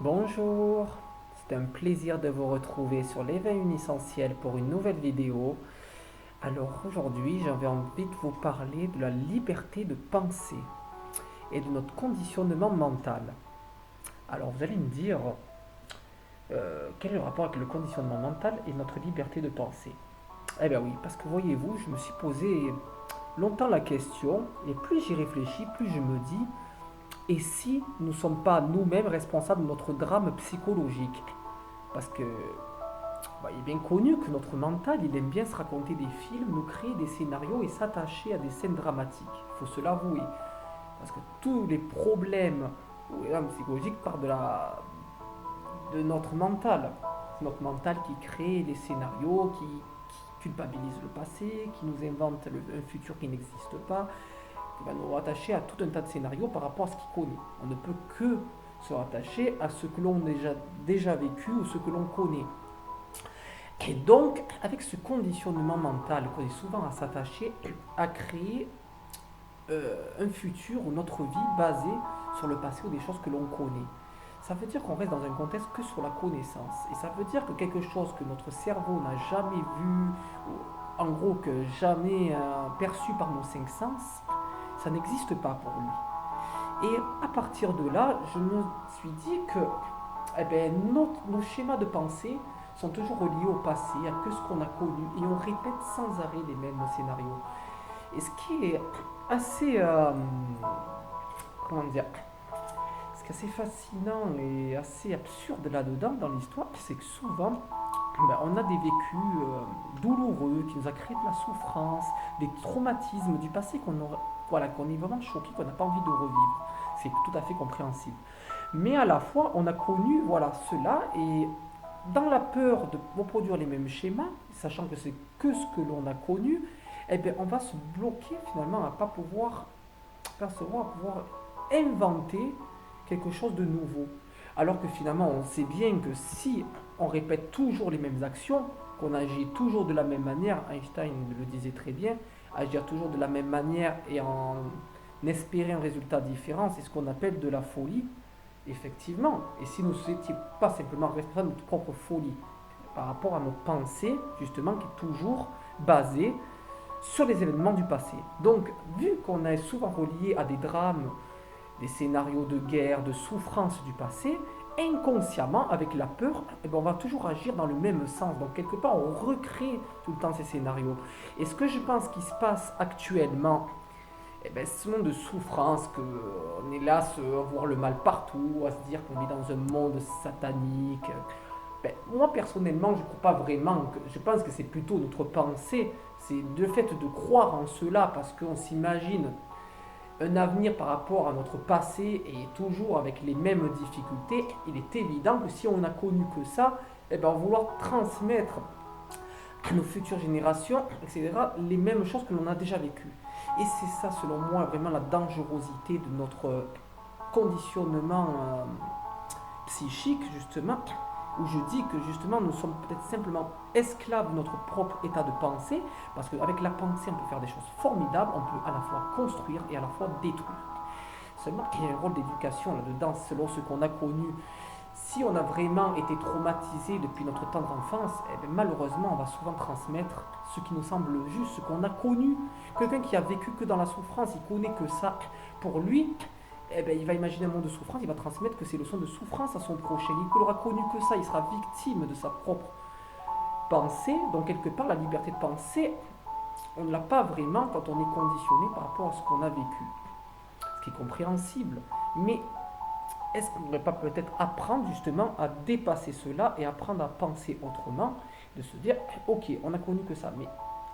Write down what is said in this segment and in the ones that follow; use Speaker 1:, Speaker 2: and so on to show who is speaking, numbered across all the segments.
Speaker 1: Bonjour, c'est un plaisir de vous retrouver sur l'éveil unessentiel pour une nouvelle vidéo. Alors aujourd'hui, j'avais envie de vous parler de la liberté de penser et de notre conditionnement mental. Alors vous allez me dire, quel est le rapport avec le conditionnement mental et notre liberté de penser? Eh bien oui, parce que voyez-vous, je me suis posé longtemps la question et plus j'y réfléchis, plus je me dis, et si nous ne sommes pas nous-mêmes responsables de notre drame psychologique? Parce que il est bien connu que notre mental, il aime bien se raconter des films, nous créer des scénarios et s'attacher à des scènes dramatiques. Il faut se l'avouer. Parce que tous les problèmes psychologiques partent de notre mental. C'est notre mental qui crée des scénarios, qui culpabilise le passé, qui nous invente un futur qui n'existe pas, qui va nous rattacher à tout un tas de scénarios par rapport à ce qu'il connaît. On ne peut que se rattacher à ce que l'on a déjà vécu ou ce que l'on connaît. Et donc, avec ce conditionnement mental qu'on est souvent à s'attacher, à créer un futur ou notre vie basée sur le passé ou des choses que l'on connaît. Ça veut dire qu'on reste dans un contexte que sur la connaissance. Et ça veut dire que quelque chose que notre cerveau n'a jamais vu, ou en gros que jamais perçu par nos cinq sens, ça n'existe pas pour lui. Et à partir de là, je me suis dit que nos schémas de pensée sont toujours reliés au passé, à que ce qu'on a connu, et on répète sans arrêt les mêmes scénarios. Et ce qui est assez, comment dire, ce qui est assez fascinant et assez absurde là-dedans dans l'histoire, c'est que souvent, on a des vécus douloureux qui nous a créé de la souffrance, des traumatismes du passé voilà, qu'on est vraiment choqué, qu'on n'a pas envie de revivre. C'est tout à fait compréhensible. Mais à la fois, on a connu voilà, cela et dans la peur de reproduire les mêmes schémas, sachant que c'est que ce que l'on a connu, eh bien, on va se bloquer finalement à pas pouvoir percevoir, à pouvoir inventer quelque chose de nouveau. Alors que finalement, on sait bien que si on répète toujours les mêmes actions, qu'on agit toujours de la même manière, Einstein le disait très bien, agir toujours de la même manière et en espérer un résultat différent, c'est ce qu'on appelle de la folie. Effectivement, et si nous n'étions pas simplement responsables de notre propre folie par rapport à nos pensées, justement, qui est toujours basée sur les événements du passé. Donc, vu qu'on est souvent relié à des drames, des scénarios de guerre, de souffrance du passé, inconsciemment, avec la peur, on va toujours agir dans le même sens. Donc, quelque part, on recrée tout le temps ces scénarios. Et ce que je pense qui se passe actuellement, ce monde de souffrance, qu'on est là à voir le mal partout, à se dire qu'on est dans un monde satanique. Moi personnellement, je ne crois pas vraiment. Je pense que c'est plutôt notre pensée. C'est le fait de croire en cela parce qu'on s'imagine un avenir par rapport à notre passé et toujours avec les mêmes difficultés. Il est évident que si on n'a connu que ça, on va vouloir transmettre à nos futures générations, etc., les mêmes choses que l'on a déjà vécues. Et c'est ça, selon moi, vraiment la dangerosité de notre conditionnement psychique, justement, où je dis que justement nous sommes peut-être simplement esclaves de notre propre état de pensée, parce qu'avec la pensée on peut faire des choses formidables, on peut à la fois construire et à la fois détruire. Seulement qu'il y a un rôle d'éducation là-dedans, selon ce qu'on a connu. Si on a vraiment été traumatisé depuis notre tendre enfance, malheureusement, on va souvent transmettre ce qui nous semble juste, ce qu'on a connu. Quelqu'un qui a vécu que dans la souffrance, il connaît que ça. Pour lui, il va imaginer un monde de souffrance, il va transmettre que c'est le son de souffrance à son prochain. Il n'aura connu que ça, il sera victime de sa propre pensée. Donc, quelque part, la liberté de penser, on ne l'a pas vraiment quand on est conditionné par rapport à ce qu'on a vécu. Ce qui est compréhensible. Mais est-ce qu'on ne pourrait pas peut-être apprendre justement à dépasser cela et apprendre à penser autrement, de se dire, ok, on a connu que ça, mais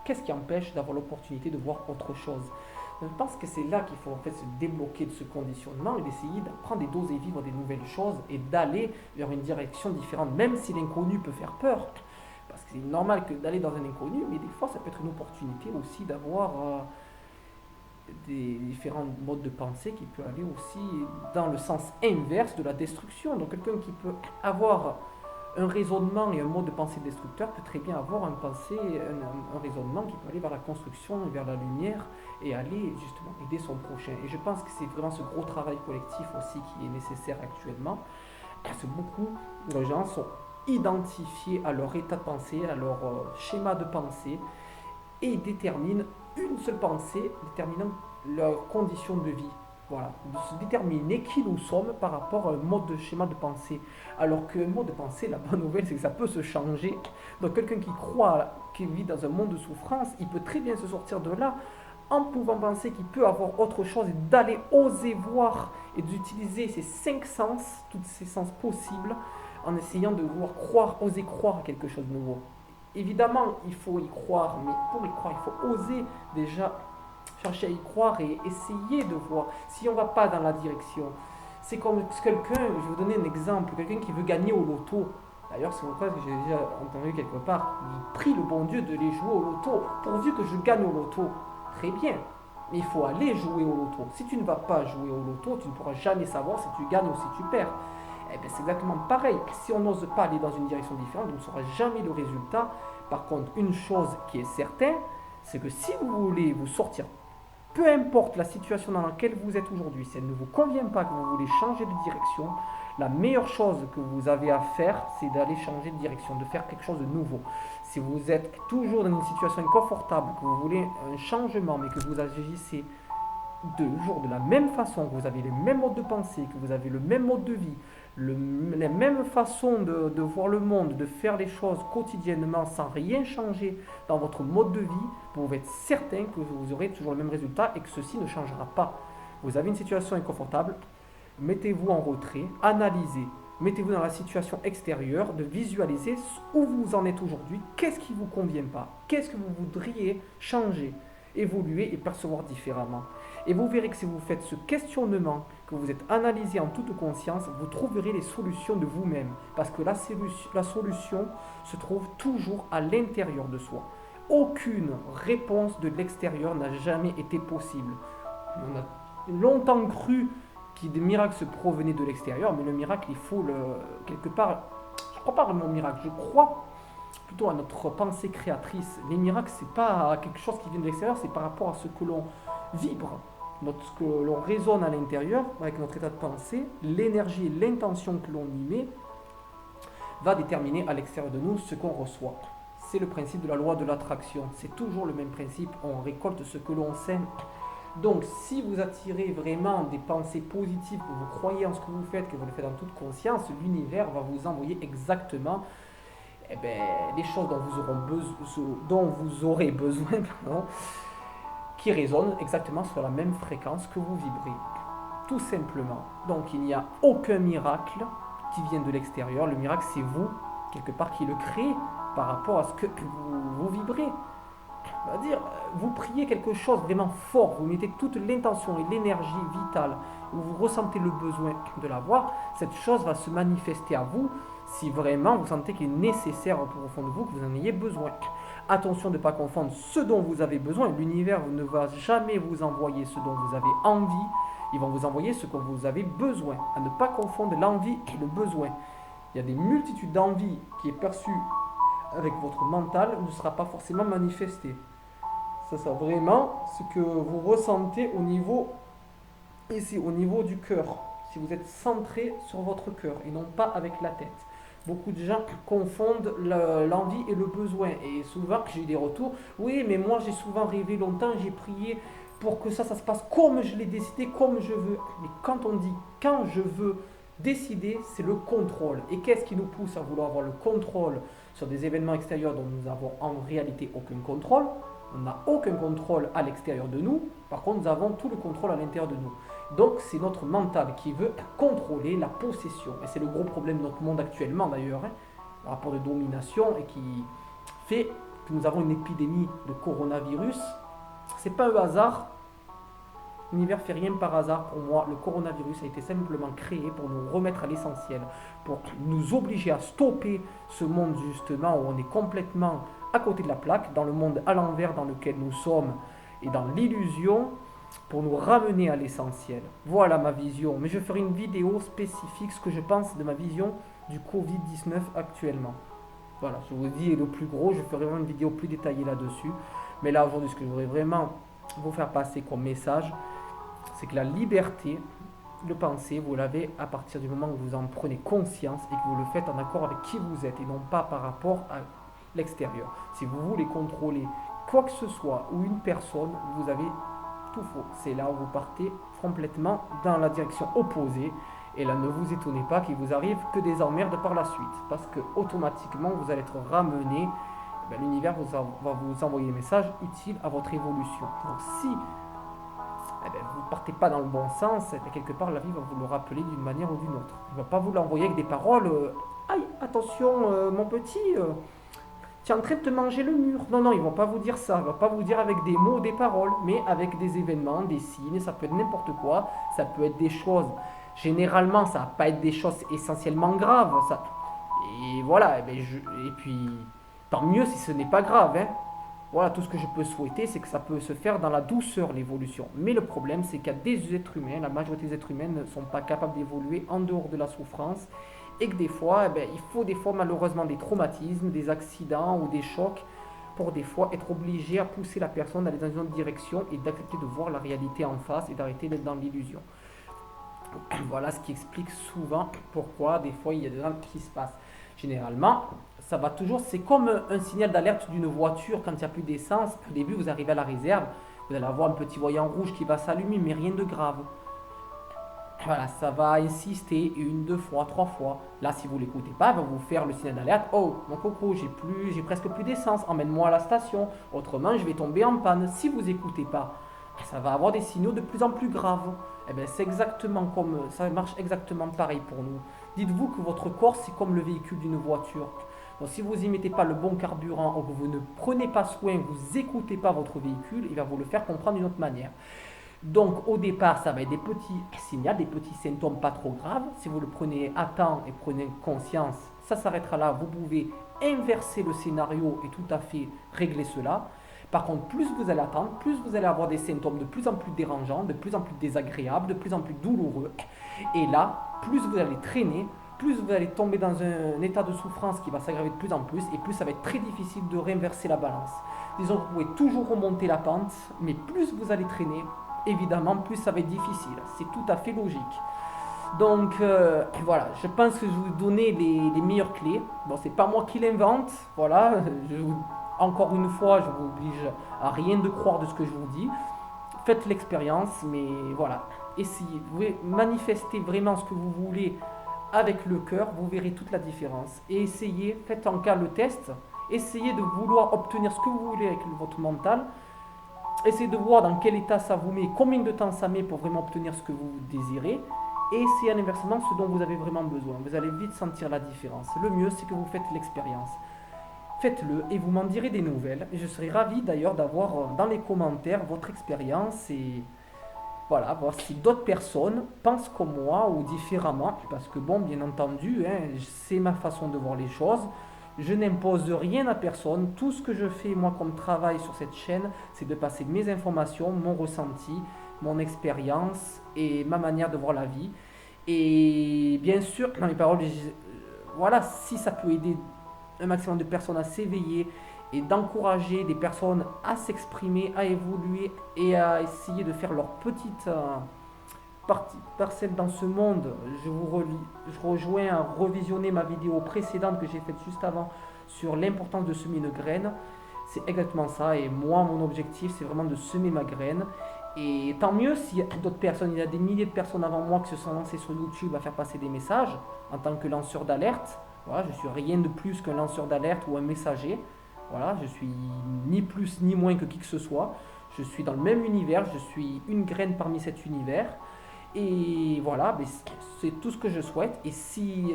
Speaker 1: qu'est-ce qui empêche d'avoir l'opportunité de voir autre chose? Je pense que c'est là qu'il faut en fait se débloquer de ce conditionnement et d'essayer d'apprendre et d'oser vivre des nouvelles choses et d'aller vers une direction différente, même si l'inconnu peut faire peur. Parce que c'est normal que d'aller dans un inconnu, mais des fois ça peut être une opportunité aussi d'avoir des différents modes de pensée qui peut aller aussi dans le sens inverse de la destruction. Donc quelqu'un qui peut avoir un raisonnement et un mode de pensée destructeur peut très bien avoir un raisonnement qui peut aller vers la construction et vers la lumière et aller justement aider son prochain. Et je pense que c'est vraiment ce gros travail collectif aussi qui est nécessaire actuellement. parce que beaucoup de gens sont identifiés à leur état de pensée, à leur schéma de pensée, et déterminent une seule pensée déterminant leur condition de vie. Voilà, de se déterminer qui nous sommes par rapport à un mode de schéma de pensée. Alors qu'un mode de pensée, la bonne nouvelle, c'est que ça peut se changer. Donc quelqu'un qui croit qu'il vit dans un monde de souffrance, il peut très bien se sortir de là en pouvant penser qu'il peut avoir autre chose et d'aller oser voir et d'utiliser ces cinq sens, tous ces sens possibles, en essayant de vouloir croire, oser croire à quelque chose de nouveau. Évidemment, il faut y croire, mais pour y croire, il faut oser déjà chercher à y croire et essayer de voir si on ne va pas dans la direction. C'est comme quelqu'un, je vais vous donner un exemple, quelqu'un qui veut gagner au loto. D'ailleurs, c'est une phrase que j'ai déjà entendue quelque part. Il prie le bon Dieu de les jouer au loto, pourvu que je gagne au loto. Très bien, mais il faut aller jouer au loto. Si tu ne vas pas jouer au loto, tu ne pourras jamais savoir si tu gagnes ou si tu perds. Eh bien, c'est exactement pareil. Si on n'ose pas aller dans une direction différente, on ne saura jamais le résultat. Par contre, une chose qui est certaine, c'est que si vous voulez vous sortir, peu importe la situation dans laquelle vous êtes aujourd'hui, si elle ne vous convient pas, que vous voulez changer de direction, la meilleure chose que vous avez à faire, c'est d'aller changer de direction, de faire quelque chose de nouveau. Si vous êtes toujours dans une situation inconfortable, que vous voulez un changement, mais que vous agissez toujours de la même façon, que vous avez les mêmes modes de pensée, que vous avez le même mode de vie, la même façon de voir le monde, de faire les choses quotidiennement sans rien changer dans votre mode de vie, vous pouvez être certain que vous aurez toujours le même résultat et que ceci ne changera pas. Vous avez une situation inconfortable, mettez-vous en retrait, analysez, mettez-vous dans la situation extérieure, de visualiser où vous en êtes aujourd'hui, qu'est-ce qui ne vous convient pas, qu'est-ce que vous voudriez changer, évoluer et percevoir différemment. Et vous verrez que si vous faites ce questionnement, que vous êtes analysé en toute conscience, vous trouverez les solutions de vous-même. Parce que la solution se trouve toujours à l'intérieur de soi. Aucune réponse de l'extérieur n'a jamais été possible. On a longtemps cru que des miracles se provenaient de l'extérieur, mais le miracle, il faut quelque part. Je ne crois pas vraiment au miracle, je crois plutôt à notre pensée créatrice. Les miracles, c'est pas quelque chose qui vient de l'extérieur, c'est par rapport à ce que l'on vibre, ce que l'on résonne à l'intérieur, avec notre état de pensée, l'énergie et l'intention que l'on y met, va déterminer à l'extérieur de nous ce qu'on reçoit. C'est le principe de la loi de l'attraction. C'est toujours le même principe, on récolte ce que l'on sème. Donc, si vous attirez vraiment des pensées positives, que vous croyez en ce que vous faites, que vous le faites en toute conscience, l'univers va vous envoyer exactement les choses dont vous aurez besoin, pardon, qui résonnent exactement sur la même fréquence que vous vibrez. Tout simplement. Donc, il n'y a aucun miracle qui vient de l'extérieur. Le miracle, c'est vous, quelque part, qui le créez par rapport à ce que vous vibrez. C'est-à-dire, vous priez quelque chose vraiment fort, vous mettez toute l'intention et l'énergie vitale, où vous ressentez le besoin de l'avoir, cette chose va se manifester à vous si vraiment vous sentez qu'il est nécessaire au fond de vous que vous en ayez besoin. Attention de ne pas confondre ce dont vous avez besoin. L'univers ne va jamais vous envoyer ce dont vous avez envie, il va vous envoyer ce dont vous avez besoin. À ne pas confondre l'envie et le besoin. Il y a des multitudes d'envies qui est perçue avec votre mental ne sera pas forcément manifesté. Ça, c'est vraiment ce que vous ressentez au niveau, ici, au niveau du cœur. Si vous êtes centré sur votre cœur et non pas avec la tête. Beaucoup de gens confondent l'envie et le besoin. Et souvent, j'ai eu des retours. Oui, mais moi, j'ai souvent rêvé longtemps, j'ai prié pour que ça se passe comme je l'ai décidé, comme je veux. Mais quand on dit quand je veux décider, c'est le contrôle. Et qu'est-ce qui nous pousse à vouloir avoir le contrôle sur des événements extérieurs dont nous n'avons en réalité aucun contrôle? On n'a aucun contrôle à l'extérieur de nous. Par contre, nous avons tout le contrôle à l'intérieur de nous. Donc, c'est notre mental qui veut contrôler la possession. Et c'est le gros problème de notre monde actuellement, d'ailleurs, le rapport de domination, et qui fait que nous avons une épidémie de coronavirus. C'est pas un hasard. L'univers fait rien par hasard pour moi. Le coronavirus a été simplement créé pour nous remettre à l'essentiel, pour nous obliger à stopper ce monde justement où on est complètement à côté de la plaque, dans le monde à l'envers dans lequel nous sommes et dans l'illusion, pour nous ramener à l'essentiel. Voilà ma vision. Mais je ferai une vidéo spécifique, ce que je pense de ma vision du Covid-19 actuellement. Voilà, je vous dis le plus gros, je ferai vraiment une vidéo plus détaillée là-dessus. Mais là aujourd'hui, ce que je voudrais vraiment vous faire passer comme message, c'est que la liberté le penser, vous l'avez à partir du moment où vous en prenez conscience et que vous le faites en accord avec qui vous êtes et non pas par rapport à l'extérieur. Si vous voulez contrôler quoi que ce soit ou une personne, vous avez tout faux. C'est là où vous partez complètement dans la direction opposée. Et là, ne vous étonnez pas qu'il vous arrive que des emmerdes par la suite. Parce que automatiquement, vous allez être ramené. L'univers va vous envoyer des messages utiles à votre évolution. Donc si vous ne partez pas dans le bon sens, quelque part la vie va vous le rappeler d'une manière ou d'une autre. Il ne va pas vous l'envoyer avec des paroles aïe, attention mon petit, tu es en train de te manger le mur. Non, non, ils ne vont pas vous dire ça. Ils ne vont pas vous dire avec des mots ou des paroles, mais avec des événements, des signes, ça peut être n'importe quoi, ça peut être des choses. Généralement, ça ne va pas être des choses essentiellement graves. Ça. Et voilà, et puis tant mieux si ce n'est pas grave. Hein. Voilà, tout ce que je peux souhaiter, c'est que ça peut se faire dans la douceur, l'évolution. Mais le problème, c'est qu'il y a des êtres humains, la majorité des êtres humains ne sont pas capables d'évoluer en dehors de la souffrance. Et que des fois, il faut des fois malheureusement des traumatismes, des accidents ou des chocs pour des fois être obligé à pousser la personne à aller dans une autre direction et d'accepter de voir la réalité en face et d'arrêter d'être dans l'illusion. Voilà ce qui explique souvent pourquoi des fois il y a des gens qui se passent. Généralement, ça va toujours, c'est comme un signal d'alerte d'une voiture quand il n'y a plus d'essence. Au début, vous arrivez à la réserve, vous allez avoir un petit voyant rouge qui va s'allumer, mais rien de grave. Voilà, ça va insister une, deux fois, trois fois. Là, si vous ne l'écoutez pas, il va vous faire le signal d'alerte. Oh, mon coco, j'ai presque plus d'essence, emmène-moi à la station. Autrement, je vais tomber en panne. Si vous n'écoutez pas, ça va avoir des signaux de plus en plus graves. Eh bien, c'est exactement comme, ça marche exactement pareil pour nous. Dites-vous que votre corps, c'est comme le véhicule d'une voiture. Donc, si vous n'y mettez pas le bon carburant ou que vous ne prenez pas soin, vous n'écoutez pas votre véhicule, il va vous le faire comprendre d'une autre manière. Donc au départ, ça va être des petits signaux, des petits symptômes pas trop graves. Si vous le prenez à temps et prenez conscience, ça s'arrêtera là. Vous pouvez inverser le scénario et tout à fait régler cela. Par contre, plus vous allez attendre, plus vous allez avoir des symptômes de plus en plus dérangeants, de plus en plus désagréables, de plus en plus douloureux. Et là, plus vous allez traîner, plus vous allez tomber dans un état de souffrance qui va s'aggraver de plus en plus, et plus ça va être très difficile de réinverser la balance. Disons que vous pouvez toujours remonter la pente, mais plus vous allez traîner, évidemment, plus ça va être difficile. C'est tout à fait logique. Donc voilà, je pense que je vais vous donner les meilleures clés. Bon, c'est pas moi qui l'invente, voilà. Encore une fois, je vous oblige à rien de croire de ce que je vous dis. Faites l'expérience, mais voilà. Essayez, vous manifestez vraiment ce que vous voulez avec le cœur, vous verrez toute la différence. Et essayez, faites en cas le test, essayez de vouloir obtenir ce que vous voulez avec votre mental. Essayez de voir dans quel état ça vous met, combien de temps ça met pour vraiment obtenir ce que vous désirez. Et essayez à l'inversement ce dont vous avez vraiment besoin. Vous allez vite sentir la différence. Le mieux, c'est que vous faites l'expérience. Faites-le et vous m'en direz des nouvelles. Et je serai ravi d'ailleurs d'avoir dans les commentaires votre expérience et voilà, voir si d'autres personnes pensent comme moi ou différemment. Parce que bon, bien entendu, c'est ma façon de voir les choses. Je n'impose rien à personne. Tout ce que je fais, moi, comme travail sur cette chaîne, c'est de passer mes informations, mon ressenti, mon expérience et ma manière de voir la vie. Et bien sûr, dans mes paroles, voilà, si ça peut aider un maximum de personnes à s'éveiller et d'encourager des personnes à s'exprimer, à évoluer et à essayer de faire leur petite parcelle dans ce monde, je rejoins à revisionner ma vidéo précédente que j'ai faite juste avant sur l'importance de semer une graine. C'est exactement ça et moi mon objectif c'est vraiment de semer ma graine et tant mieux s'il y a d'autres personnes, il y a des milliers de personnes avant moi qui se sont lancées sur YouTube à faire passer des messages en tant que lanceur d'alerte. Voilà, je suis rien de plus qu'un lanceur d'alerte ou un messager. Voilà, je suis ni plus ni moins que qui que ce soit. Je suis dans le même univers, je suis une graine parmi cet univers. Et voilà, c'est tout ce que je souhaite. Et si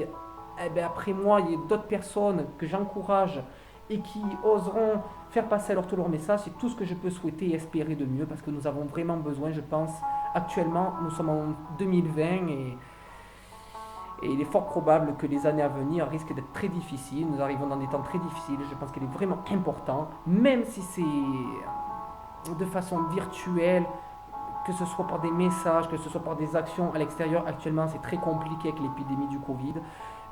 Speaker 1: après moi, il y a d'autres personnes que j'encourage et qui oseront faire passer à leur tour leur message, c'est tout ce que je peux souhaiter et espérer de mieux parce que nous avons vraiment besoin, je pense. Actuellement, nous sommes en 2020 et il est fort probable que les années à venir risquent d'être très difficiles. Nous arrivons dans des temps très difficiles. Je pense qu'il est vraiment important, même si c'est de façon virtuelle, que ce soit par des messages, que ce soit par des actions à l'extérieur. Actuellement, c'est très compliqué avec l'épidémie du Covid.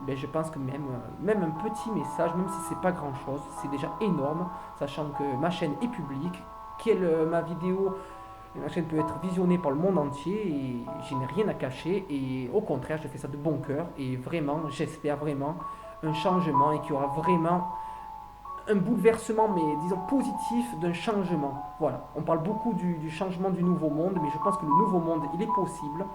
Speaker 1: Je pense que même un petit message, même si c'est pas grand chose, c'est déjà énorme, sachant que ma chaîne est publique, ma vidéo Ma chaîne peut être visionnée par le monde entier et je n'ai rien à cacher. Et au contraire, je fais ça de bon cœur. Et vraiment, j'espère vraiment un changement et qu'il y aura vraiment un bouleversement, mais disons positif, d'un changement. Voilà, on parle beaucoup du changement du nouveau monde, mais je pense que le nouveau monde, il est possible,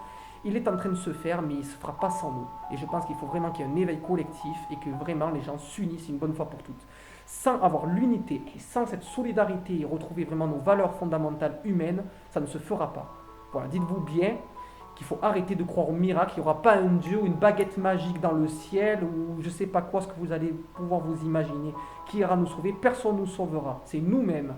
Speaker 1: il est en train de se faire, mais il ne se fera pas sans nous. Et je pense qu'il faut vraiment qu'il y ait un éveil collectif et que vraiment les gens s'unissent une bonne fois pour toutes. Sans avoir l'unité et sans cette solidarité et retrouver vraiment nos valeurs fondamentales humaines, ça ne se fera pas. Voilà, dites-vous bien qu'il faut arrêter de croire au miracle, il n'y aura pas un dieu, une baguette magique dans le ciel ou je ne sais pas quoi, ce que vous allez pouvoir vous imaginer, qui ira nous sauver. Personne ne nous sauvera, c'est nous-mêmes.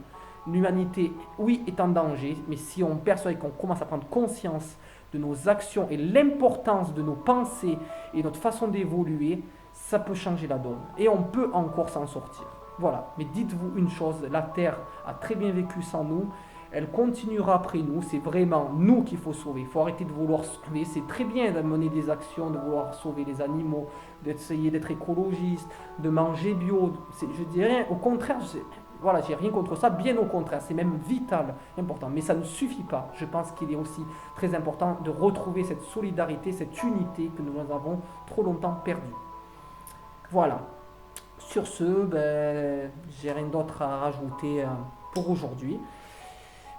Speaker 1: L'humanité, oui, est en danger, mais si on perçoit et qu'on commence à prendre conscience de nos actions et l'importance de nos pensées et notre façon d'évoluer, ça peut changer la donne. Et on peut encore s'en sortir. Voilà, mais dites-vous une chose, la Terre a très bien vécu sans nous, elle continuera après nous, c'est vraiment nous qu'il faut sauver. Il faut arrêter de vouloir sauver, c'est très bien de mener des actions, de vouloir sauver les animaux, d'essayer d'être écologiste, de manger bio. Je dirais, au contraire, voilà, j'ai rien contre ça, bien au contraire, c'est même vital, important. Mais ça ne suffit pas. Je pense qu'il est aussi très important de retrouver cette solidarité, cette unité que nous avons trop longtemps perdue. Voilà. Sur ce, ben, j'ai rien d'autre à rajouter pour aujourd'hui.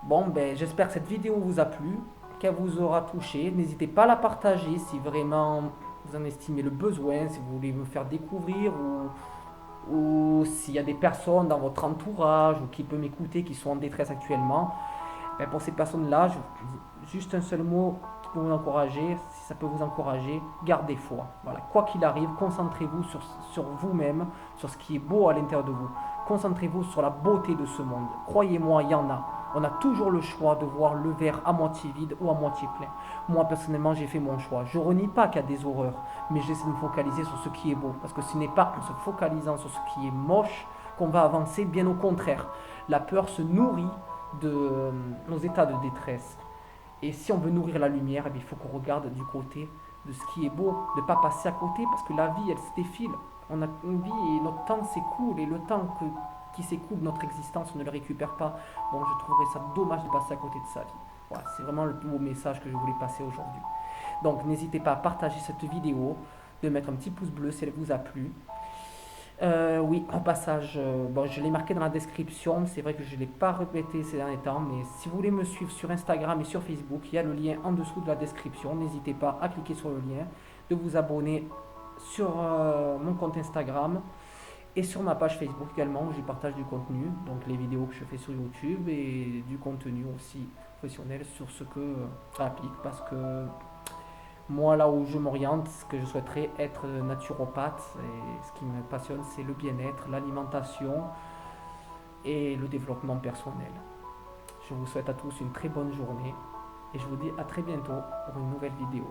Speaker 1: Bon, ben, j'espère que cette vidéo vous a plu, qu'elle vous aura touché. N'hésitez pas à la partager si vraiment vous en estimez le besoin, si vous voulez me faire découvrir ou s'il y a des personnes dans votre entourage ou qui peuvent m'écouter qui sont en détresse actuellement. Ben, pour ces personnes-là, juste un seul mot qui peut vous encourager, si ça peut vous encourager, gardez foi. Voilà. Quoi qu'il arrive, concentrez-vous sur vous-même, sur ce qui est beau à l'intérieur de vous. Concentrez-vous sur la beauté de ce monde. Croyez-moi, il y en a. On a toujours le choix de voir le verre à moitié vide ou à moitié plein. Moi, personnellement, j'ai fait mon choix. Je renie pas qu'il y a des horreurs, mais j'essaie de me focaliser sur ce qui est beau. Parce que ce n'est pas en se focalisant sur ce qui est moche qu'on va avancer, bien au contraire. La peur se nourrit de nos états de détresse. Et si on veut nourrir la lumière, eh bien, il faut qu'on regarde du côté de ce qui est beau, de ne pas passer à côté, parce que la vie, elle se défile. On a une vie et notre temps s'écoule, et le temps qui s'écoule de notre existence, on ne le récupère pas. Bon, je trouverais ça dommage de passer à côté de sa vie. Voilà, c'est vraiment le beau message que je voulais passer aujourd'hui. Donc, n'hésitez pas à partager cette vidéo, de mettre un petit pouce bleu si elle vous a plu. Oui, en passage, bon, je l'ai marqué dans la description, c'est vrai que je ne l'ai pas répété ces derniers temps, mais si vous voulez me suivre sur Instagram et sur Facebook, il y a le lien en dessous de la description, n'hésitez pas à cliquer sur le lien, de vous abonner sur mon compte Instagram et sur ma page Facebook également où j'y partage du contenu, donc les vidéos que je fais sur YouTube et du contenu aussi professionnel sur ce que ça applique, parce que moi, là où je m'oriente, ce que je souhaiterais être naturopathe, et ce qui me passionne, c'est le bien-être, l'alimentation et le développement personnel. Je vous souhaite à tous une très bonne journée et je vous dis à très bientôt pour une nouvelle vidéo.